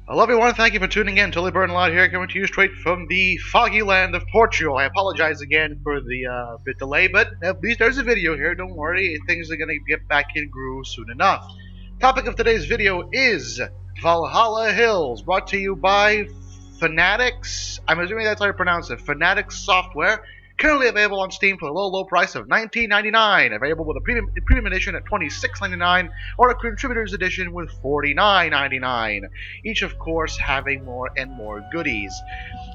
Hello everyone, thank you for tuning in. Tully Burnalot here, coming to you straight from the foggy land of Portugal. I apologize again for the bit delay, but at least there's a video here, don't worry. Things are going to get back in groove soon enough. Topic of today's video is Valhalla Hills, brought to you by Fanatics. I'm assuming that's how you pronounce it. Fanatics Software. Currently available on Steam for a low price of $19.99. Available with a premium edition at $26.99 or a contributor's edition with $49.99. Each, of course, having more and more goodies.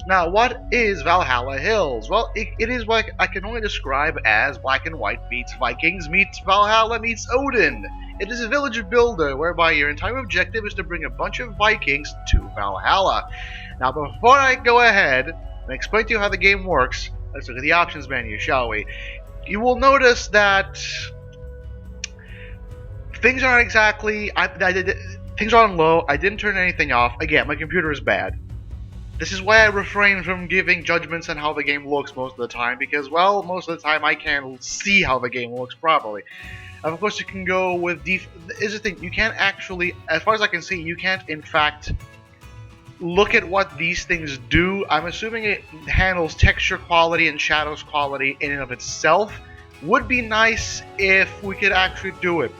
Now, what is Valhalla Hills? Well, it is what I can only describe as Black and White meets Vikings meets Valhalla meets Odin. It is a village builder whereby your entire objective is to bring a bunch of Vikings to Valhalla. Now, before I go ahead and explain to you how the game works, let's look at the options menu, shall we? You will notice that things aren't exactly... things are on low. I didn't turn anything off. Again, my computer is bad. This is why I refrain from giving judgments on how the game looks most of the time, because, well, most of the time I can't see how the game looks properly. And of course, you can go with... Is the thing, you can't actually... As far as I can see, you can't, in fact... look at what these things do. I'm assuming it handles texture quality and shadows quality in and of itself. Would be nice if we could actually do it.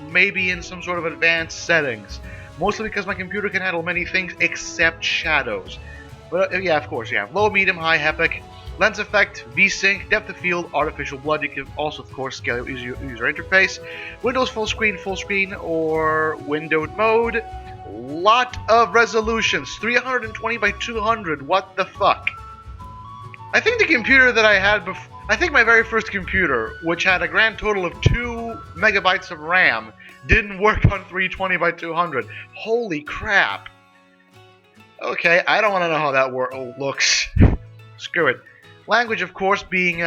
Maybe in some sort of advanced settings. Mostly because my computer can handle many things except shadows. But yeah, of course, you have low, medium, high, epic, lens effect, V-Sync, depth of field, artificial blood. You can also, of course, scale your user interface. Windows full screen, or windowed mode. Lot of resolutions, 320 by 200. What the fuck? I think the computer that I had before, I think my very first computer, which had a grand total of 2 megabytes of RAM, didn't work on 320 by 200. Holy crap. Okay, I don't want to know how that looks. Screw it. Language, of course, being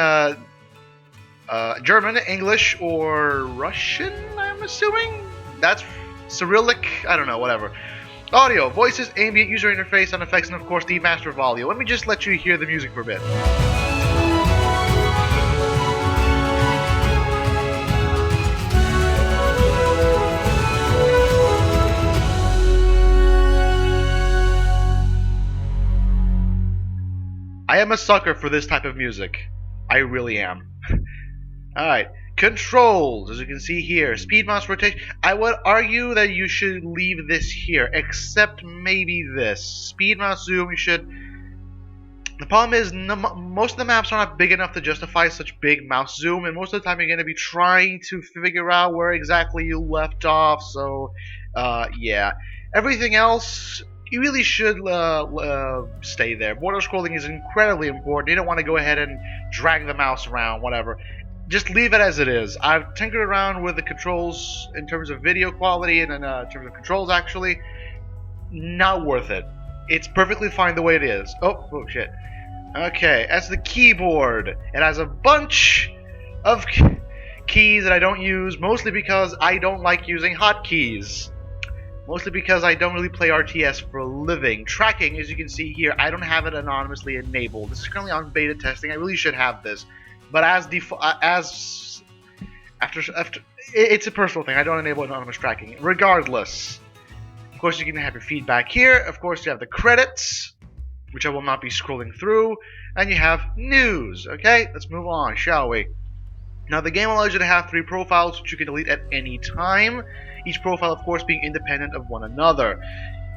German, English, or Russian, I'm assuming? That's Cyrillic? I don't know, whatever. Audio, voices, ambient, user interface, sound effects, and of course the master volume. Let me just let you hear the music for a bit. I am a sucker for this type of music. I really am. Alright. Controls, as you can see here, speed mouse rotation. I would argue that you should leave this here, except maybe this. Speed mouse zoom, you should... The problem is, most of the maps are not big enough to justify such big mouse zoom, and most of the time you're going to be trying to figure out where exactly you left off, so, yeah. Everything else, you really should stay there. Border scrolling is incredibly important. You don't want to go ahead and drag the mouse around, whatever. Just leave it as it is. I've tinkered around with the controls in terms of video quality and in terms of controls, actually. Not worth it. It's perfectly fine the way it is. Oh shit. Okay, as the keyboard, it has a bunch of keys that I don't use, mostly because I don't like using hotkeys. Mostly because I don't really play RTS for a living. Tracking, as you can see here, I don't have it anonymously enabled. This is currently on beta testing. I really should have this. But after it's a personal thing. I don't enable anonymous tracking. Regardless, of course, you can have your feedback here. Of course, you have the credits, which I will not be scrolling through, and you have news. Okay, let's move on, shall we? Now, the game allows you to have 3 profiles, which you can delete at any time. Each profile, of course, being independent of one another.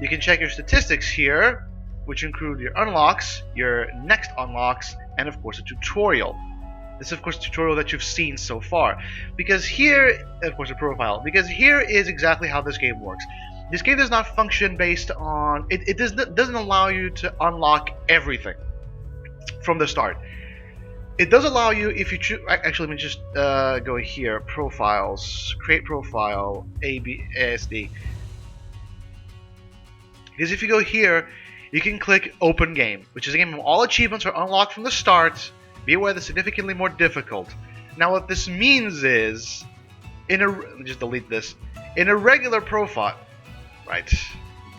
You can check your statistics here, which include your unlocks, your next unlocks, and of course, a tutorial. This is, of course, a tutorial that you've seen so far. Because here, of course, a profile. Because here is exactly how this game works. This game does not function based on... It doesn't allow you to unlock everything from the start. It does allow you, if you choose... Actually, let me just go here. Profiles. Create profile. ASD. Because if you go here, you can click Open Game, which is a game of all achievements are unlocked from the start. Be aware they're significantly more difficult. Now what this means is, let me just delete this. In a regular profile, right,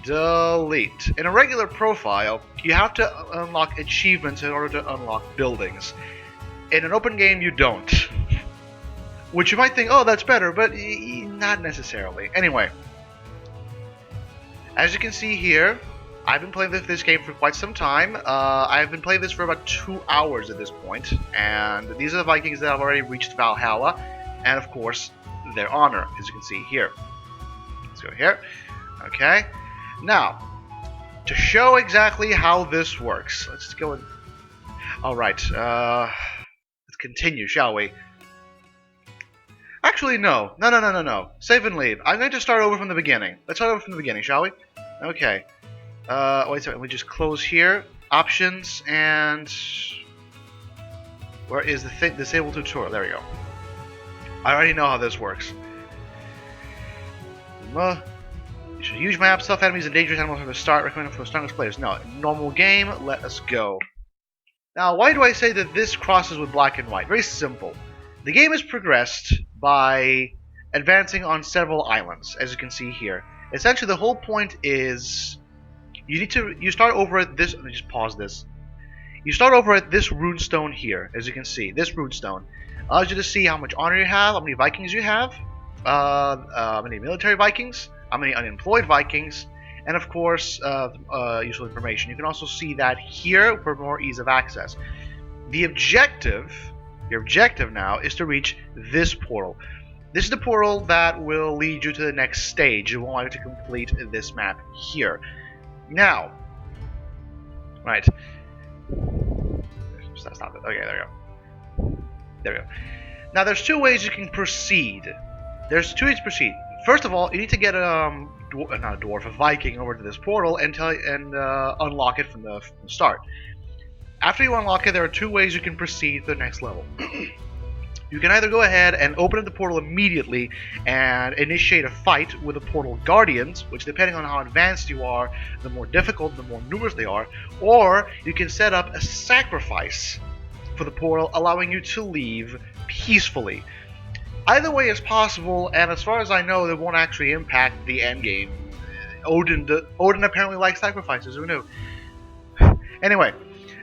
delete. In a regular profile, you have to unlock achievements in order to unlock buildings. In an open game, you don't. Which you might think, oh, that's better, but not necessarily. Anyway. As you can see here, I've been playing this game for quite some time. I've been playing this for about 2 hours at this point, and these are the Vikings that have already reached Valhalla, and of course, their honor, as you can see here. Let's go here. Okay. Now, to show exactly how this works, let's go and... Alright, let's continue, shall we? Actually, no. No. Save and leave. I'm going to start over from the beginning. Let's start over from the beginning, shall we? Okay. Wait a second. We just close here. Options, and... Where is the thing? Disable tutorial. There we go. I already know how this works. Huge map, stealth enemies, and dangerous animals from the start. Recommended for the strongest players. No. Normal game. Let us go. Now, why do I say that this crosses with black and white? Very simple. The game is progressed by advancing on several islands, as you can see here. Essentially, the whole point is you start over at this. Let me just pause this. You start over at this runestone here, as you can see. This runestone allows you to see how much honor you have, how many Vikings you have, how many military Vikings, how many unemployed Vikings, and of course, useful information. You can also see that here for more ease of access. Your objective now is to reach this portal. This is the portal that will lead you to the next stage. It will allow you to complete this map here. Now, right. Stop it. Okay, there we go. There we go. Now, there's two ways you can proceed. First of all, you need to get not a dwarf, a Viking over to this portal and unlock it from the start. After you unlock it, there are two ways you can proceed to the next level. You can either go ahead and open the portal immediately and initiate a fight with the portal guardians, which depending on how advanced you are, the more difficult, the more numerous they are, or you can set up a sacrifice for the portal, allowing you to leave peacefully. Either way is possible, and as far as I know, it won't actually impact the endgame. Odin apparently likes sacrifices, who knew? Anyway,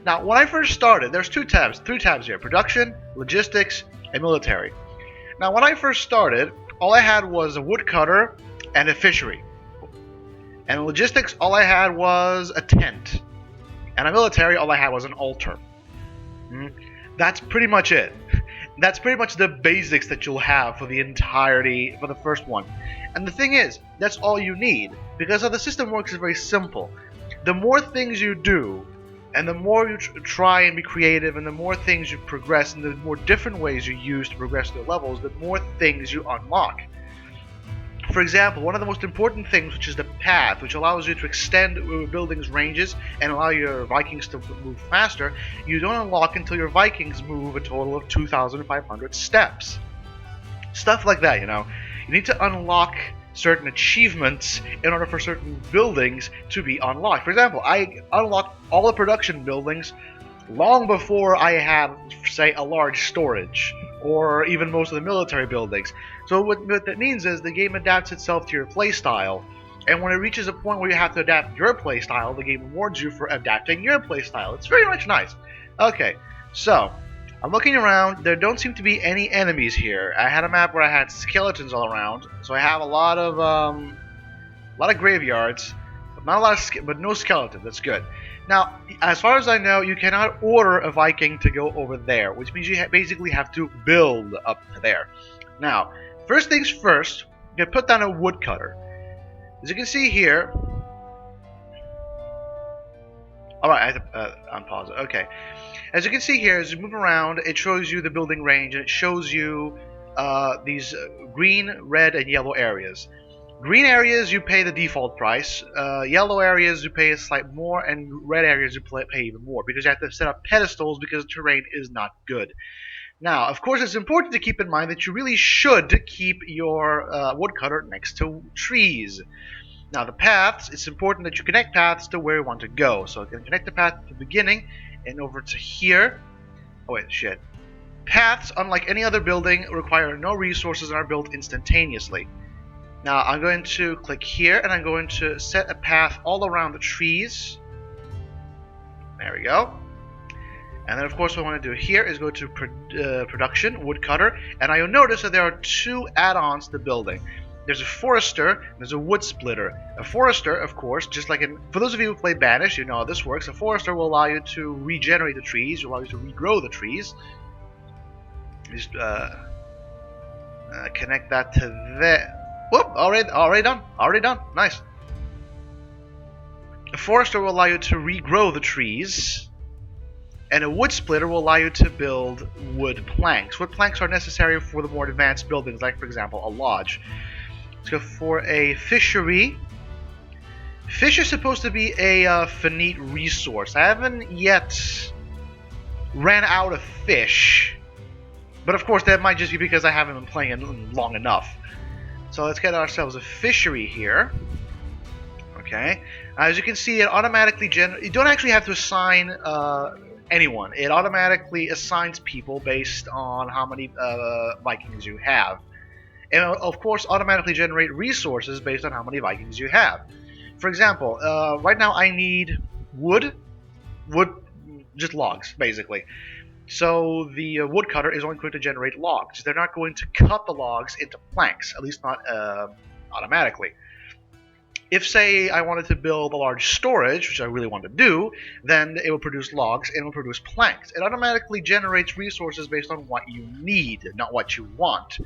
now when I first started, there's three tabs here: production, logistics, and military. Now when I first started, all I had was a woodcutter and a fishery. And in logistics, all I had was a tent. And in military, all I had was an altar. That's pretty much it. That's pretty much the basics that you'll have for the first one. And the thing is, that's all you need, because how the system works is very simple. The more things you do, and the more you try and be creative, and the more things you progress, and the more different ways you use to progress through levels, the more things you unlock. For example, one of the most important things, which is the path, which allows you to extend buildings' ranges and allow your Vikings to move faster, you don't unlock until your Vikings move a total of 2,500 steps. Stuff like that, you know. You need to unlock certain achievements in order for certain buildings to be unlocked. For example, I unlocked all the production buildings long before I had, say, a large storage, or even most of the military buildings. So what that means is the game adapts itself to your playstyle, and when it reaches a point where you have to adapt your playstyle, the game rewards you for adapting your playstyle. It's very much nice. Okay, so I'm looking around. There don't seem to be any enemies here. I had a map where I had skeletons all around, so I have a lot of graveyards, but no skeletons. That's good. Now, as far as I know, you cannot order a Viking to go over there, which means you basically have to build up to there. Now, first things first, you can put down a woodcutter. As you can see here... Alright, I have to unpause it. Okay. As you can see here, as you move around, it shows you the building range, and it shows you these green, red, and yellow areas. Green areas, you pay the default price. Yellow areas, you pay a slight more, and red areas, you pay even more, because you have to set up pedestals because the terrain is not good. Now, of course, it's important to keep in mind that you really should keep your woodcutter next to trees. Now, the paths, it's important that you connect paths to where you want to go. So you can connect the path to the beginning and over to here. Oh, wait, shit. Paths, unlike any other building, require no resources and are built instantaneously. Now, I'm going to click here, and I'm going to set a path all around the trees. There we go. And then, of course, what I want to do here is go to production, woodcutter, and you'll notice that there are two add-ons to building. there's a forester, there's a wood splitter. A forester, of course, just like for those of you who play Banished, you know how this works. A forester will allow you to regenerate the trees, will allow you to regrow the trees. Just connect that to there. Whoop! Already done. Nice. A forester will allow you to regrow the trees, and a wood splitter will allow you to build wood planks. Wood planks are necessary for the more advanced buildings, like for example a lodge. Let's go for a fishery. Fish is supposed to be a finite resource. I haven't yet ran out of fish, but of course that might just be because I haven't been playing it long enough. So let's get ourselves a fishery here. Okay. As you can see, it automatically you don't actually have to assign anyone. It automatically assigns people based on how many Vikings you have. And of course automatically generate resources based on how many Vikings you have. For example, right now I need wood, just logs basically. So the woodcutter is only going to generate logs. They're not going to cut the logs into planks, at least not automatically. If, say, I wanted to build a large storage, which I really want to do, then it will produce logs and it will produce planks. It automatically generates resources based on what you need, not what you want.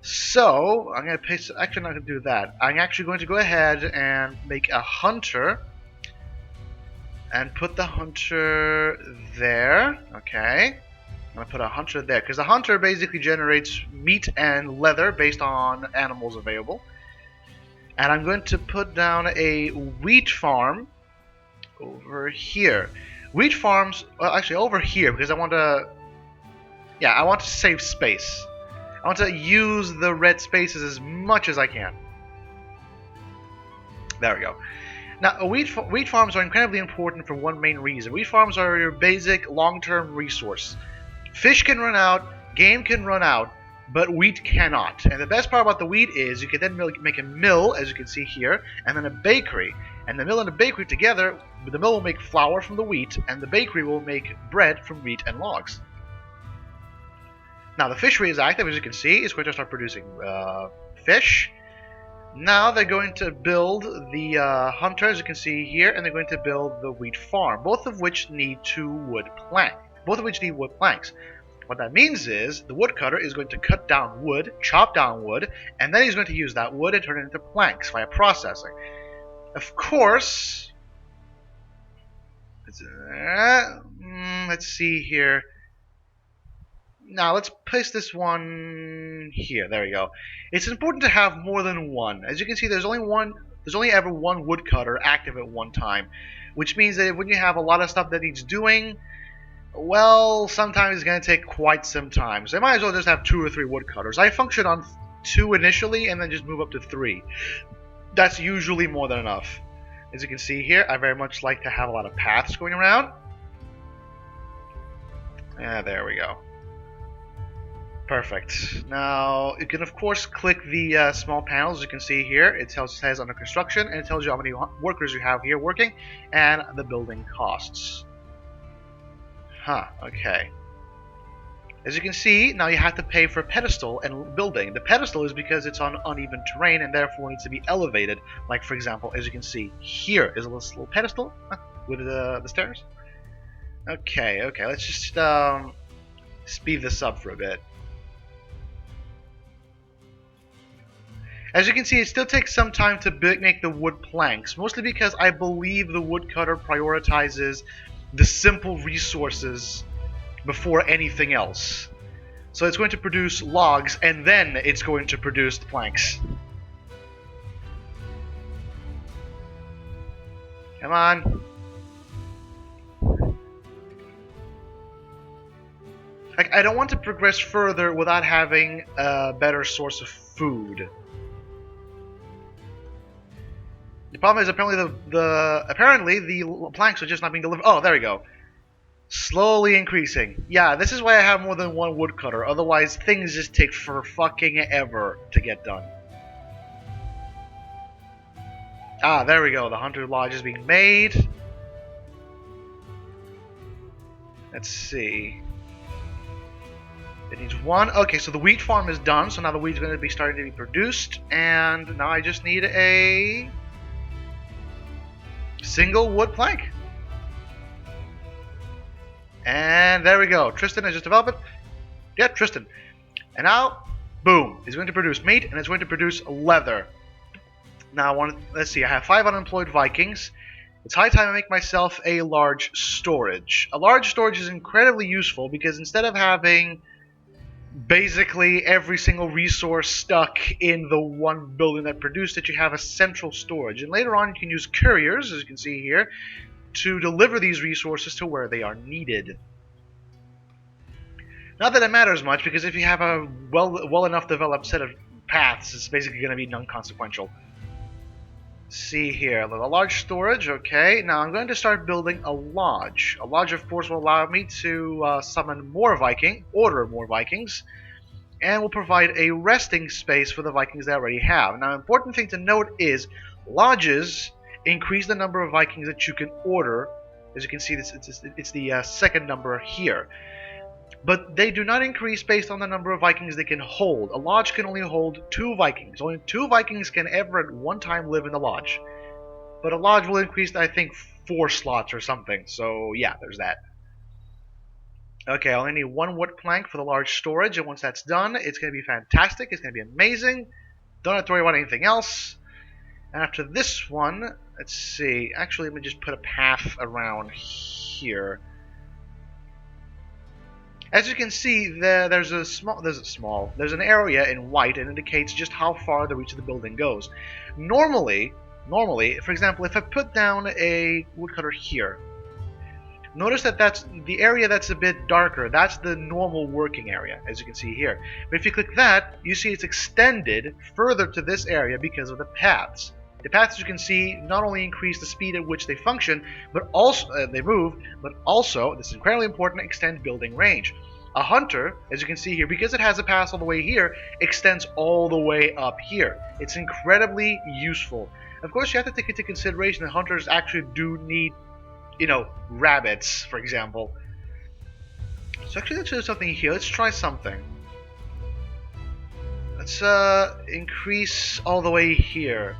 So, I'm going to paste, actually not going to do that. I'm actually going to go ahead and make a hunter and put the hunter there. Okay. I'm going to put a hunter there because the hunter basically generates meat and leather based on animals available. And I'm going to put down a wheat farm over here. Wheat farms, well, actually over here because I want to, I want to save space. I want to use the red spaces as much as I can. There we go. Now, wheat farms are incredibly important for one main reason. Wheat farms are your basic long-term resource. Fish can run out, game can run out, but wheat cannot. And the best part about the wheat is you can then make a mill, as you can see here, and then a bakery. And the mill and the bakery together, the mill will make flour from the wheat, and the bakery will make bread from wheat and logs. Now the fishery is active, as you can see. It's going to start producing fish. Now they're going to build the hunter, as you can see here, and they're going to build the wheat farm, both of which need wood planks. What that means is the woodcutter is going to cut down wood, chop down wood, and then he's going to use that wood and turn it into planks via processing. Of course, let's see here. Now let's place this one here. There we go. It's important to have more than one. As you can see, there's only ever one woodcutter active at one time, which means that when you have a lot of stuff that needs doing, well, sometimes it's going to take quite some time. So I might as well just have 2 or 3 woodcutters. I function on 2 initially and then just move up to 3. That's usually more than enough. As you can see here, I very much like to have a lot of paths going around. There we go. Perfect. Now, you can of course click the small panels. As you can see here, it says under construction, and it tells you how many workers you have here working, and the building costs. Okay. As you can see, now you have to pay for a pedestal and building. The pedestal is because it's on uneven terrain and therefore needs to be elevated. Like, for example, as you can see, here is a little pedestal with the stairs. Okay, let's just speed this up for a bit. As you can see, it still takes some time to make the wood planks, mostly because I believe the woodcutter prioritizes the simple resources before anything else. So it's going to produce logs, and then it's going to produce planks. Come on. I don't want to progress further without having a better source of food. The problem is apparently the planks are just not being delivered. Oh, there we go. Slowly increasing. Yeah, this is why I have more than one woodcutter. Otherwise, things just take for fucking ever to get done. There we go. The Hunter Lodge is being made. Let's see. It needs one. Okay, so the wheat farm is done, so now the wheat's going to be starting to be produced, and now I just need a single wood plank. And there we go. Tristan has just developed it. Yeah, Tristan. And now, boom, it's going to produce meat, and it's going to produce leather. Now, let's see, I have 5 unemployed Vikings. It's high time I make myself a large storage. A large storage is incredibly useful because instead of having basically every single resource stuck in the one building that produced it, you have a central storage. And later on, you can use couriers, as you can see here, to deliver these resources to where they are needed. Not that it matters much, because if you have a well enough developed set of paths, it's basically going to be non-consequential. See here, a large storage, okay. Now I'm going to start building a lodge. A lodge, of course, will allow me to summon more order more Vikings, and will provide a resting space for the Vikings that I already have. Now, an important thing to note is lodges increase the number of Vikings that you can order. As you can see, it's the second number here. But they do not increase based on the number of Vikings they can hold. A lodge can only hold 2 Vikings. Only 2 Vikings can ever at one time live in the lodge. But a lodge will increase, I think, 4 slots or something. So yeah, there's that. Okay, I only need 1 wood plank for the large storage, and once that's done, it's going to be fantastic. It's going to be amazing. Don't have to worry about anything else. And after this one, let's see. Actually, let me just put a path around here. As you can see, there's an area in white that indicates just how far the reach of the building goes. Normally, for example, if I put down a woodcutter here, notice that that's the area that's a bit darker. That's the normal working area, as you can see here. But if you click that, you see it's extended further to this area because of the paths. The paths, as you can see, not only increase the speed at which they function, but also they move, but also, this is incredibly important, extend building range. A hunter, as you can see here, because it has a pass all the way here, extends all the way up here. It's incredibly useful. Of course, you have to take into consideration that hunters actually do need, rabbits, for example. So actually, let's do something here. Let's try something. Let's increase all the way here.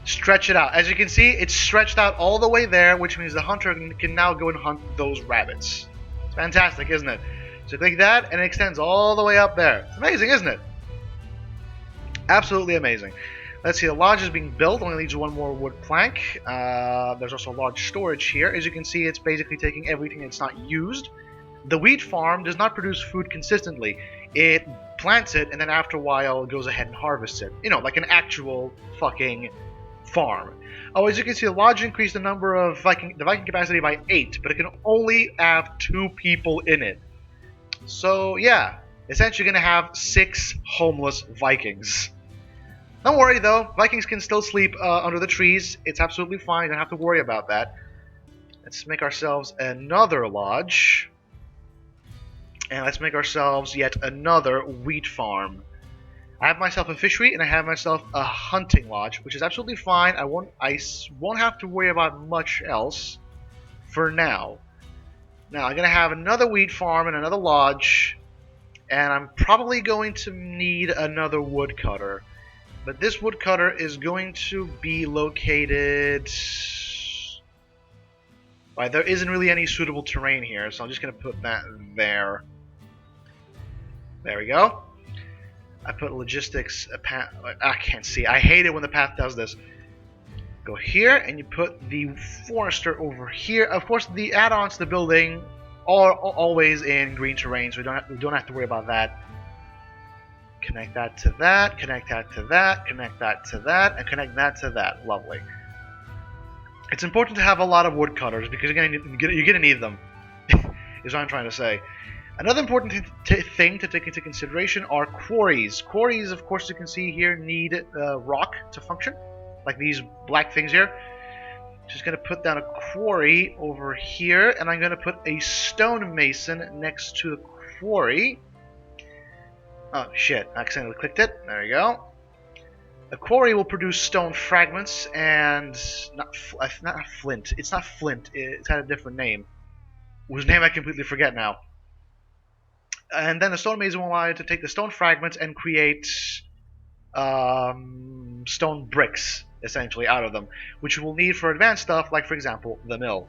Stretch it out. As you can see, it's stretched out all the way there, which means the hunter can now go and hunt those rabbits. It's fantastic, isn't it? So click that, and it extends all the way up there. It's amazing, isn't it? Absolutely amazing. Let's see, the lodge is being built. Only needs 1 more wood plank. There's also large storage here. As you can see, it's basically taking everything that's not used. The wheat farm does not produce food consistently. It plants it, and then after a while, it goes ahead and harvests it. Like an actual fucking farm. Oh, as you can see, the lodge increased the number of the Viking capacity by 8, but it can only have 2 people in it. So yeah, essentially you're gonna have 6 homeless Vikings. Don't worry though, Vikings can still sleep under the trees. It's absolutely fine, you don't have to worry about that. Let's make ourselves another lodge. And let's make ourselves yet another wheat farm. I have myself a fishery, and I have myself a hunting lodge, which is absolutely fine. I won't have to worry about much else for now. Now, I'm going to have another wheat farm and another lodge, and I'm probably going to need another woodcutter. But this woodcutter is going to be located... Right, there isn't really any suitable terrain here, so I'm just going to put that there. There we go. I put logistics, I can't see. I hate it when the path does this. Go here, and you put the forester over here. Of course, the add-ons to the building are always in green terrain, so we don't have to worry about that. Connect that to that, connect that to that, connect that to that, and connect that to that. Lovely. It's important to have a lot of woodcutters because you're gonna need them. Is what I'm trying to say. Another important thing to take into consideration are quarries. Quarries, of course, you can see here, need rock to function, like these black things here. Just going to put down a quarry over here, and I'm going to put a stonemason next to the quarry. Oh, shit. I accidentally clicked it. There we go. A quarry will produce stone fragments and... Not flint. It's not flint. It's had a different name. Whose name I completely forget now. And then the stonemason will allow you to take the stone fragments and create stone bricks, essentially, out of them, which you will need for advanced stuff, like, for example, the mill.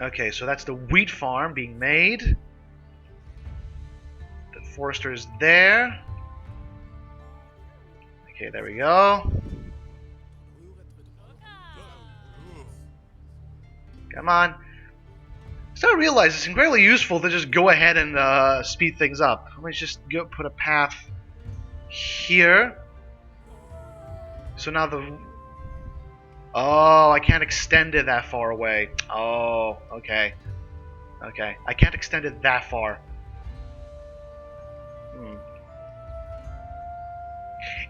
Okay, so that's the wheat farm being made. The forester is there. Okay, there we go. Come on. So I realize it's incredibly useful to just go ahead and speed things up. Let me just go put a path here. So now the... Oh, I can't extend it that far away. Oh, okay. Okay, I can't extend it that far.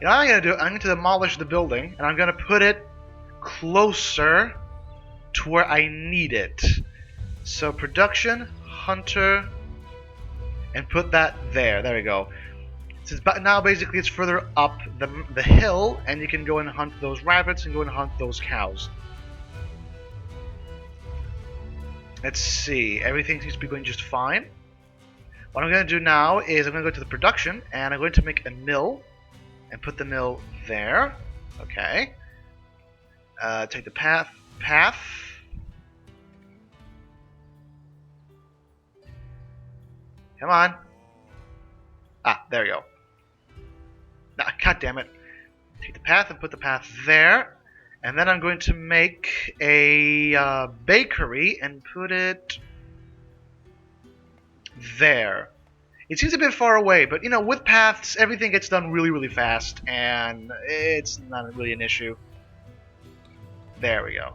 You know what I'm going to do? I'm going to demolish the building, and I'm going to put it closer to where I need it. So production, hunter, and put that there. There we go. So now basically it's further up the hill, and you can go and hunt those rabbits and go and hunt those cows. Let's see. Everything seems to be going just fine. What I'm going to do now is I'm going to go to the production, and I'm going to make a mill, and put the mill there. Okay. Take the path. Come on. Ah, there you go. Ah, God damn it. Take the path and put the path there. And then I'm going to make a bakery and put it there. It seems a bit far away, but you know, with paths, everything gets done really, really fast, and it's not really an issue. There we go.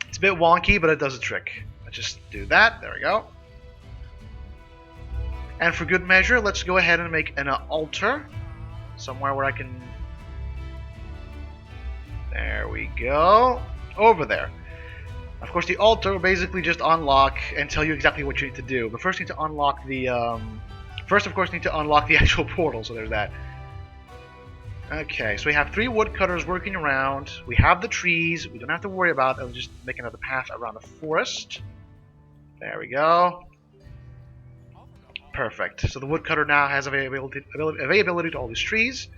It's a bit wonky, but it does a trick. Let's just do that. There we go. And for good measure, let's go ahead and make an altar somewhere where I can... There we go. Over there. Of course, the altar will basically just unlock and tell you exactly what you need to do. But first, you need to unlock the... First, of course, you need to unlock the actual portal, so there's that. Okay, so we have 3 woodcutters working around. We have the trees. We don't have to worry about it. I'll just make another path around the forest. There we go. Perfect. So the woodcutter now has availability to all these trees.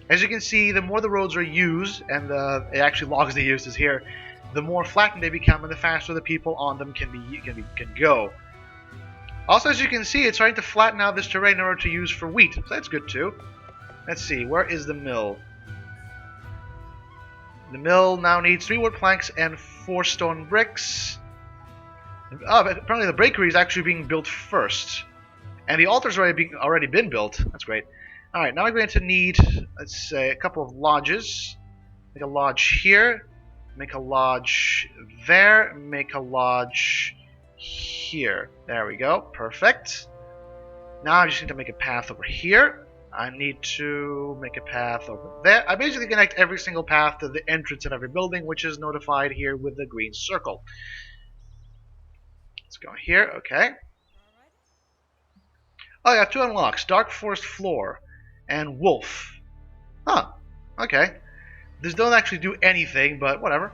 As you can see, the more the roads are used, and it actually logs the uses here, the more flattened they become, and the faster the people on them can go. Also, as you can see, it's starting to flatten out this terrain in order to use for wheat. So that's good too. Let's see, where is the mill? The mill now needs 3 wood planks and 4 stone bricks. Oh, but apparently the bakery is actually being built first. And the altar's already been built. That's great. Alright, now we're going to need, let's say, a couple of lodges. Make a lodge here. Make a lodge there. Make a lodge here. There we go. Perfect. Now I just need to make a path over here. I need to make a path over there. I basically connect every single path to the entrance in every building, which is notified here with the green circle. Let's go here. Okay. Oh, I got 2 unlocks. Dark Forest Floor and Wolf. Huh. Okay. These don't actually do anything, but whatever.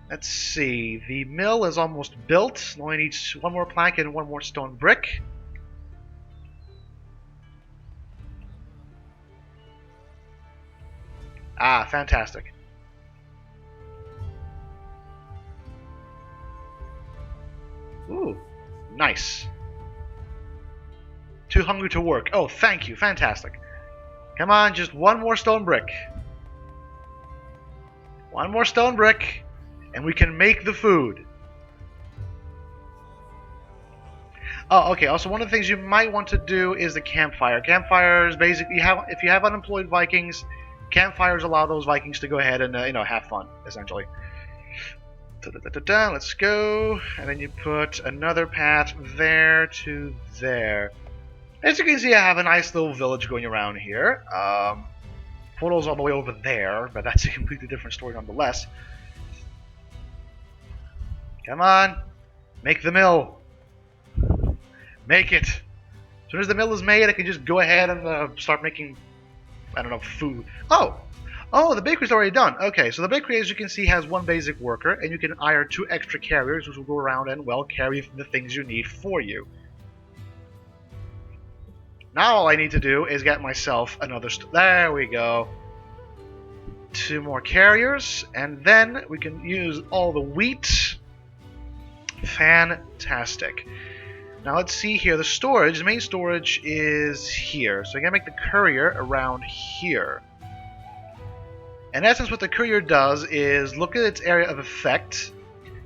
Let's see. The mill is almost built. It only needs 1 more plank and 1 more stone brick. Ah, fantastic. Ooh, nice. Too hungry to work. Oh, thank you. Fantastic. Come on, just 1 more stone brick. 1 more stone brick, and we can make the food. Oh, okay. Also, one of the things you might want to do is the campfire. Campfires basically if you have unemployed Vikings, campfires allow those Vikings to go ahead and have fun, essentially. Let's go, and then you put another path there to there. As you can see, I have a nice little village going around here. Portal's all the way over there, but that's a completely different story nonetheless. Come on, make the mill. Make it. As soon as the mill is made, I can just go ahead and start making, I don't know, food. Oh, Oh, the bakery's already done. Okay, so the bakery, as you can see, has one basic worker, and you can hire 2 extra carriers, which will go around and, well, carry the things you need for you. Now all I need to do is get myself another... There we go. 2 more carriers, and then we can use all the wheat. Fantastic. Now let's see here. The storage, the main storage is here. So I'm going to make the courier around here. In essence, what the courier does is look at its area of effect,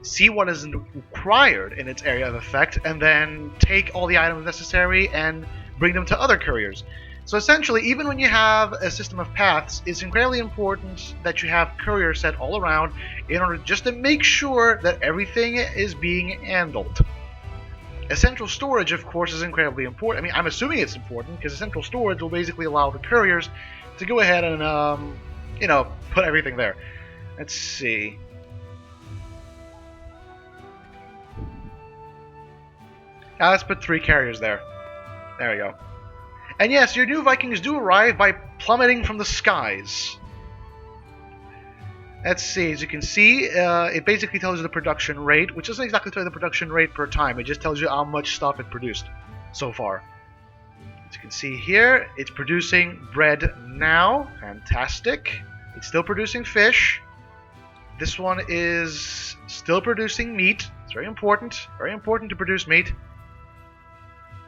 see what is required in its area of effect, and then take all the items necessary and bring them to other couriers. So essentially, even when you have a system of paths, it's incredibly important that you have couriers set all around in order just to make sure that everything is being handled. Essential storage, of course, is incredibly important. I mean, I'm assuming it's important because essential storage will basically allow the couriers to go ahead and, you know, put everything there. Let's see. Let's put 3 carriers there. There we go. And yes, your new Vikings do arrive by plummeting from the skies. Let's see, as you can see, it basically tells you the production rate, which doesn't exactly tell you the production rate per time, it just tells you how much stuff it produced so far. As you can see here, it's producing bread now. Fantastic. It's still producing fish. This one is still producing meat. It's very important to produce meat.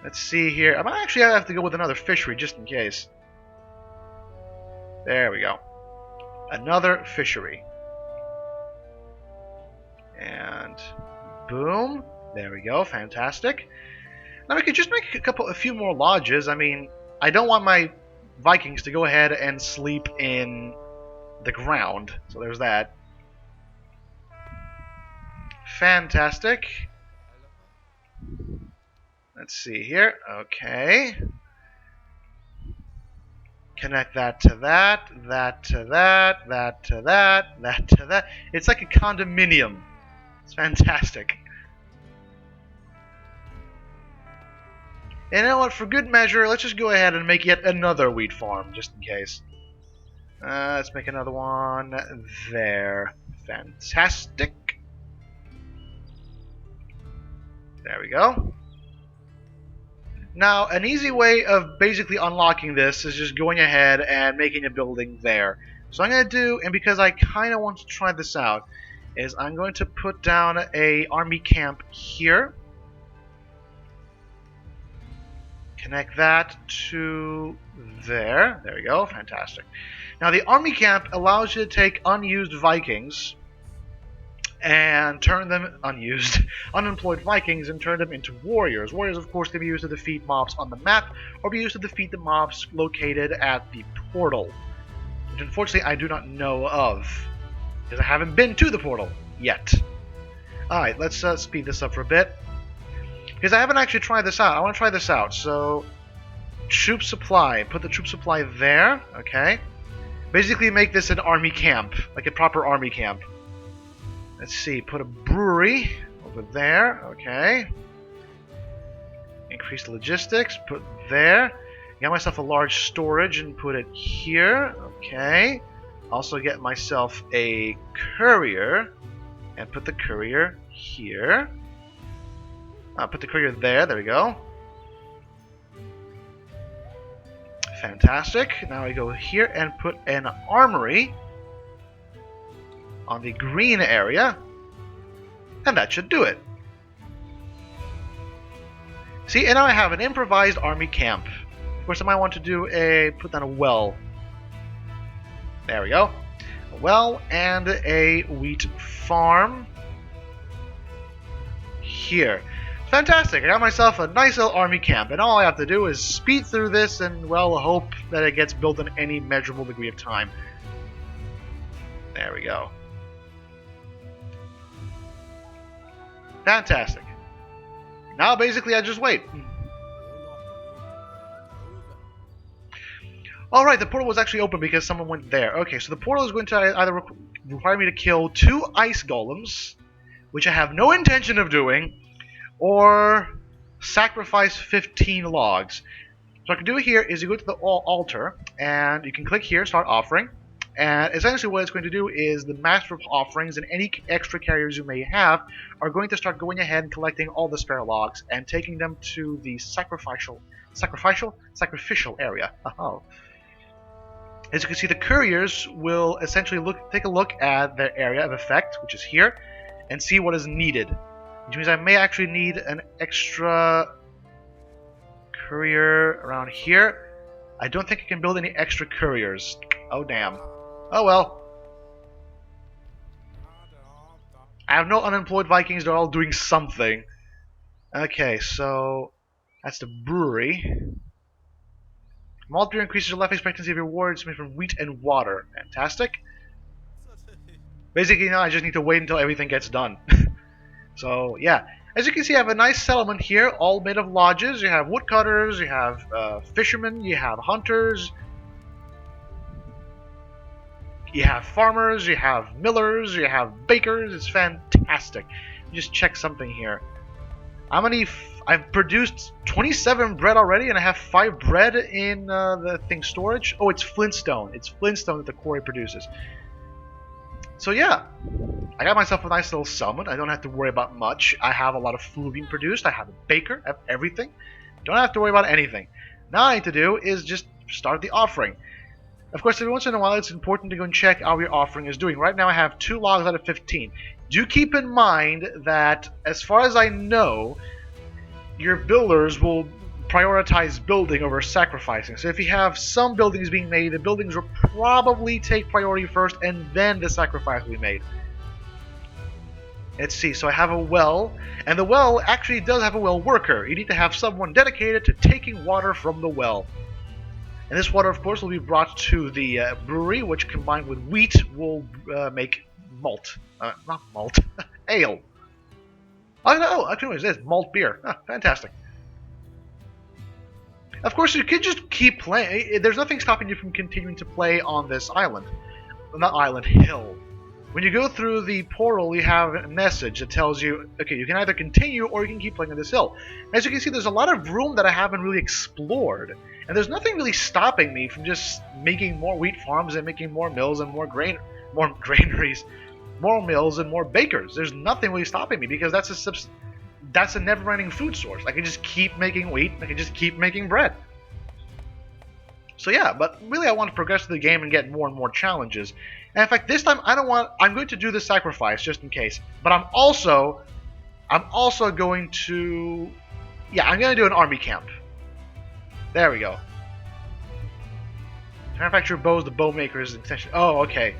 Let's see here. I might actually have to go with another fishery just in case. There we go. Another fishery. And boom. There we go. Fantastic. Now we could just make a few more lodges. I mean, I don't want my Vikings to go ahead and sleep in the ground. So there's that. Fantastic. Let's see here. Okay. Connect that to that, that to that, that to that, that to that. It's like a condominium. It's fantastic. And you know what? For good measure, let's just go ahead and make yet another wheat farm, just in case. Let's make another one there. Fantastic. There we go. Now, an easy way of basically unlocking this is just going ahead and making a building there. So I'm going to do, and because I kind of want to try this out, is I'm going to put down a army camp here. Connect that to there. There we go. Fantastic. Now, the army camp allows you to take unused Vikings and turn them unemployed Vikings, and turn them into warriors. Warriors, of course, can be used to defeat mobs on the map, or be used to defeat the mobs located at the portal, which unfortunately I do not know of, because I haven't been to the portal yet. Alright, let's speed this up for a bit, because I haven't actually tried this out. I want to try this out. So, troop supply. Put the troop supply there. Okay. Basically make this an army camp, like a proper army camp. Let's see, put a brewery over there, okay. Increase the logistics, put there. Get myself a large storage and put it here, okay. Also get myself a courier and put the courier here. Put the courier there, there we go. Fantastic. Now I go here and put an armory on the green area, and that should do it. See, and now I have an improvised army camp. Of course, I might want to do put down a well. There we go. A well and a wheat farm here. Fantastic, I got myself a nice little army camp, and all I have to do is speed through this and, well, hope that it gets built in any measurable degree of time. There we go. Fantastic. Now basically I just wait. Alright, the portal was actually open because someone went there. Okay, so the portal is going to either require me to kill 2 ice golems, which I have no intention of doing, or sacrifice 15 logs. So what I can do here is you go to the altar, and you can click here, start offering. And essentially what it's going to do is the Master of Offerings and any extra carriers you may have are going to start going ahead and collecting all the spare logs and taking them to the sacrificial area. Oh. As you can see, the couriers will essentially take a look at their area of effect, which is here, and see what is needed. Which means I may actually need an extra courier around here. I don't think I can build any extra couriers. Oh, damn. Oh, well. I have no unemployed Vikings. They're all doing something. Okay, so that's the brewery. Malt beer increases your life expectancy of rewards made from wheat and water. Fantastic. Basically, now I just need to wait until everything gets done. So, yeah. As you can see, I have a nice settlement here, all made of lodges. You have woodcutters, you have fishermen, you have hunters, you have farmers, you have millers, you have bakers. It's fantastic. Just check something here. I've produced 27 bread already, and I have 5 bread in the thing storage. Oh, it's flintstone. It's flintstone that the quarry produces. So yeah, I got myself a nice little settlement. I don't have to worry about much. I have a lot of food being produced. I have a baker. I have everything. Don't have to worry about anything. Now all I need to do is just start the offering. Of course, every once in a while, it's important to go and check how your offering is doing. Right now, I have 2 logs out of 15. Do keep in mind that, as far as I know, your builders will prioritize building over sacrificing. So if you have some buildings being made, the buildings will probably take priority first, and then the sacrifice will be made. Let's see, so I have a well, and the well actually does have a well worker. You need to have someone dedicated to taking water from the well. And this water, of course, will be brought to the brewery, which combined with wheat will make malt. Not malt, ale. Oh no, actually it is malt beer. Fantastic. Of course, you can just keep playing. There's nothing stopping you from continuing to play on this island. Well, not island, hill. When you go through the portal, you have a message that tells you, okay, you can either continue or you can keep playing on this hill. As you can see, there's a lot of room that I haven't really explored. And there's nothing really stopping me from just making more wheat farms and making more mills and more granaries, more mills and more bakers. There's nothing really stopping me because that's a never-ending food source. I can just keep making wheat. I can just keep making bread. So yeah, but really I want to progress through the game and get more and more challenges. And in fact, this time I'm going to do the sacrifice just in case. But I'm also going to, I'm going to do an army camp. There we go. Manufacture bows, the bow maker is an extension. Oh, okay.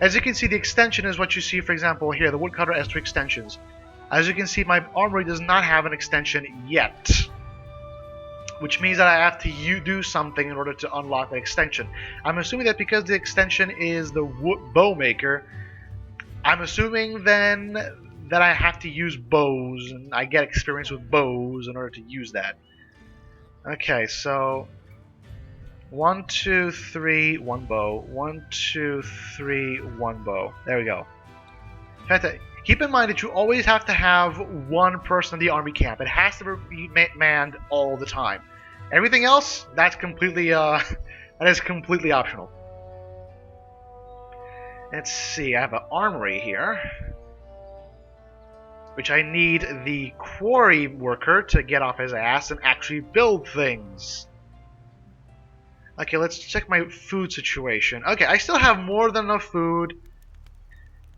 As you can see, the extension is what you see, for example, here. The woodcutter has 2 extensions. As you can see, my armory does not have an extension yet, which means that I have to do something in order to unlock the extension. I'm assuming that because the extension is the bow maker, I'm assuming then that I have to use bows, and I get experience with bows in order to use that. Okay, so 1, 2, 3, 1 bow. 1, 2, 3, 1 bow. There we go. Keep in mind that you always have to have 1 person in the army camp. It has to be manned all the time. Everything else, that's completely that is completely optional. Let's see, I have an armory here, which I need the quarry worker to get off his ass and actually build things. Okay, let's check my food situation. Okay, I still have more than enough food.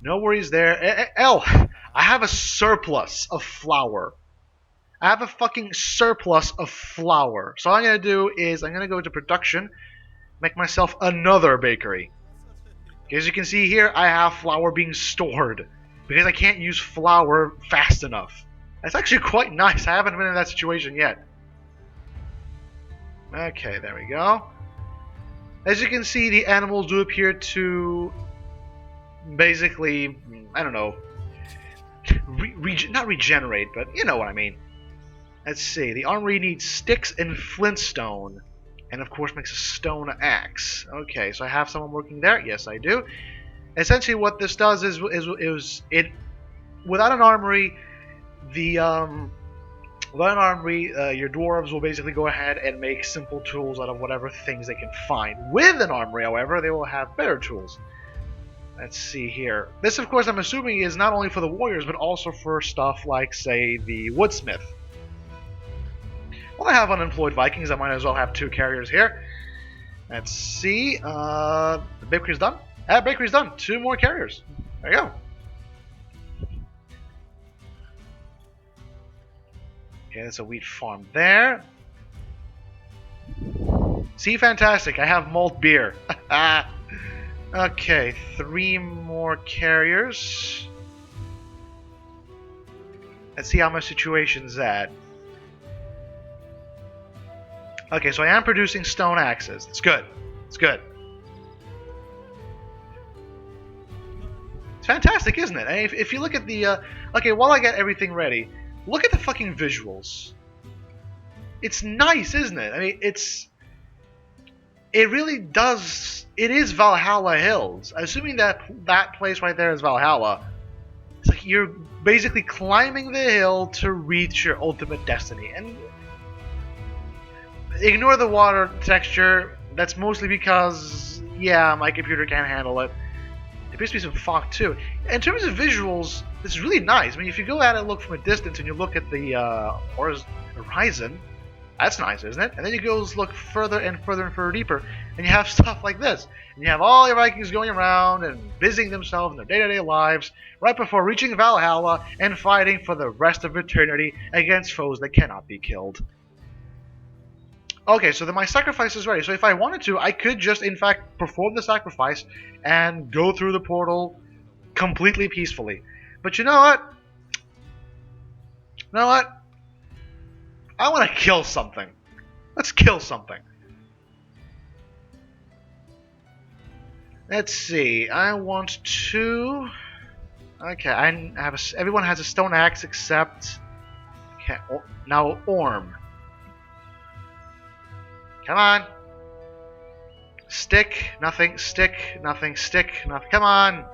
No worries there. I have a surplus of flour. I have a fucking surplus of flour. So all I'm going to do is I'm going to go to production, make myself another bakery. As you can see here, I have flour being stored because I can't use flour fast enough. That's actually quite nice. I haven't been in that situation yet. Okay, there we go. As you can see, the animals do appear to basically, I don't know, not regenerate, but you know what I mean. Let's see, the armory needs sticks and flintstone, and of course makes a stone axe. Okay, so I have someone working there. Yes, I do. Essentially, what this does is it without an armory, the Without an armory, your dwarves will basically go ahead and make simple tools out of whatever things they can find. With an armory, however, they will have better tools. Let's see here. This, of course, I'm assuming is not only for the warriors, but also for stuff like, say, the woodsmith. Well, I have unemployed Vikings. I might as well have 2 carriers here. Let's see. The bakery's done. Bakery's done. 2 more carriers. There you go. Okay, that's a wheat farm there. See, fantastic. I have malt beer. Okay, 3 more carriers. Let's see how my situation's at. Okay, so I am producing stone axes. It's good. It's good. It's fantastic, isn't it? I mean, if you look at the... okay, while I get everything ready, look at the fucking visuals. It's nice, isn't it? I mean, it's... It really does... It is Valhalla Hills. Assuming that that place right there is Valhalla, it's like you're basically climbing the hill to reach your ultimate destiny. And ignore the water texture. That's mostly because, yeah, my computer can't handle it. There appears to be some fog too. In terms of visuals, this is really nice. I mean, if you go at it and look from a distance and you look at the horizon, that's nice, isn't it? And then you go look further and further and further deeper, and you have stuff like this. And you have all your Vikings going around and busying themselves in their day-to-day lives right before reaching Valhalla and fighting for the rest of eternity against foes that cannot be killed. Okay, so then my sacrifice is ready. So if I wanted to, I could just, in fact, perform the sacrifice and go through the portal completely peacefully. But you know what? You know what? I want to kill something. Let's kill something. Let's see. I want to... Okay, I have everyone has a stone axe except... Okay, now Orm. Come on. Stick, nothing, stick, nothing, stick, nothing. Come on.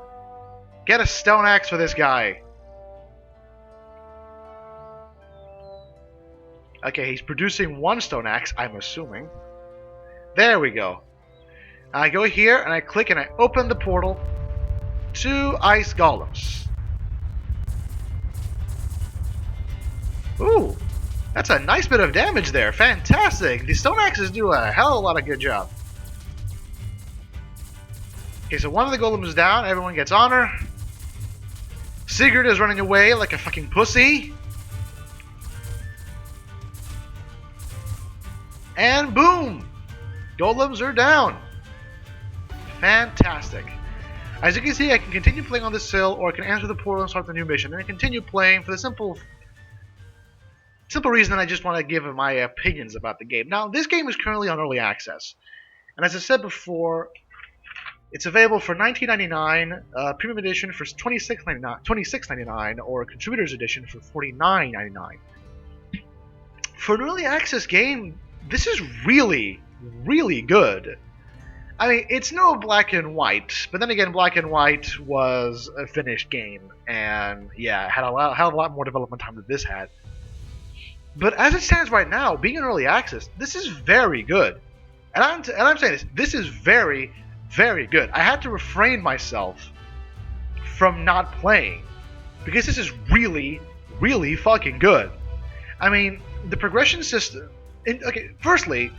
Get a stone axe for this guy. Okay, he's producing 1 stone axe, I'm assuming. There we go. I go here and I click and I open the portal to ice golems. Ooh, that's a nice bit of damage there. Fantastic. The stone axes do a hell of a lot of good job. Okay, so one of the golems is down. Everyone gets honor. Sigurd is running away like a fucking pussy. And boom! Golems are down. Fantastic. As you can see, I can continue playing on this hill, or I can enter the portal and start the new mission. And I continue playing for the simple reason that I just want to give my opinions about the game. Now, this game is currently on early access. And as I said before, it's available for $19.99, Premium Edition for $26.99, or Contributor's Edition for $49.99. For an early access game, this is really, really good. I mean, it's no Black and White, but then again, Black and White was a finished game, and yeah, it had a hell of a lot more development time than this had. But as it stands right now, being in early access, this is very good. And I'm saying this is very, very good. I had to refrain myself from not playing, because this is really, really fucking good. I mean, the progression system... Okay, firstly,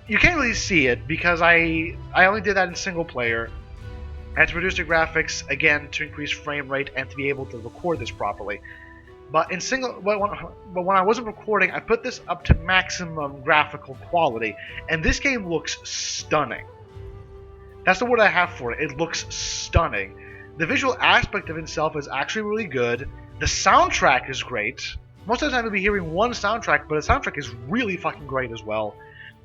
you can't really see it because I only did that in single player. I had to reduce the graphics again to increase frame rate and to be able to record this properly. But in when I wasn't recording, I put this up to maximum graphical quality, and this game looks stunning. That's the word I have for it. It looks stunning. The visual aspect of itself is actually really good. The soundtrack is great. Most of the time you'll be hearing one soundtrack, but the soundtrack is really fucking great as well.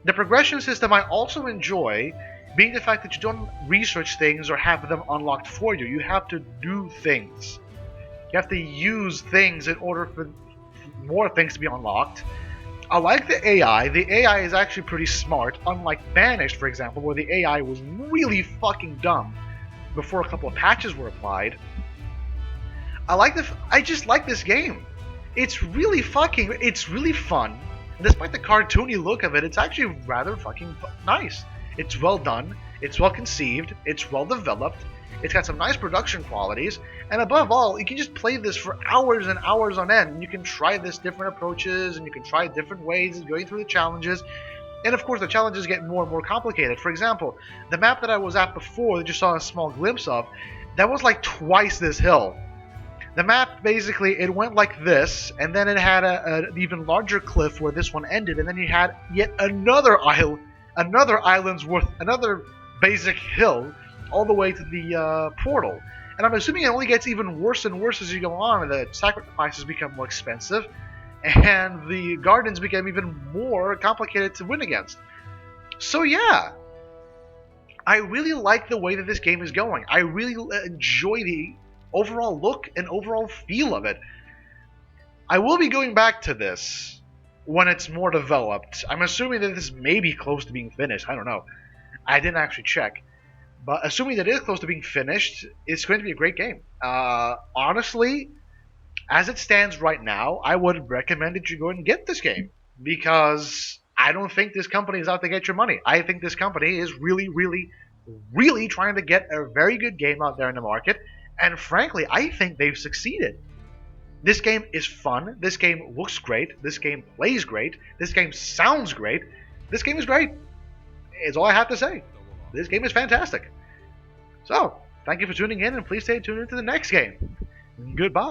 The progression system I also enjoy, being the fact that you don't research things or have them unlocked for you. You have to do things. You have to use things in order for more things to be unlocked. I like the AI. The AI is actually pretty smart, unlike Banished, for example, where the AI was really fucking dumb before a couple of patches were applied. I just like this game. It's really fun. And despite the cartoony look of it, it's actually rather fucking nice. It's well done, it's well conceived, it's well developed, it's got some nice production qualities, and above all, you can just play this for hours and hours on end. You can try this different approaches, and you can try different ways of going through the challenges. And of course, the challenges get more and more complicated. For example, the map that I was at before, that you saw a small glimpse of, that was like twice this hill. The map basically, it went like this, and then it had an even larger cliff where this one ended, and then you had yet another island's worth, another basic hill, all the way to the portal. And I'm assuming it only gets even worse and worse as you go on, and the sacrifices become more expensive, and the gardens become even more complicated to win against. So yeah, I really like the way that this game is going. I really enjoy the overall look and overall feel of it. I will be going back to this when it's more developed. I'm assuming that this may be close to being finished. I don't know. I didn't actually check. But assuming that it is close to being finished, it's going to be a great game. Honestly, as it stands right now, I would recommend that you go and get this game. Because I don't think this company is out to get your money. I think this company is really, really, really trying to get a very good game out there in the market. And frankly, I think they've succeeded. This game is fun. This game looks great. This game plays great. This game sounds great. This game is great. It's all I have to say. This game is fantastic. So, thank you for tuning in, and please stay tuned into the next game. Goodbye.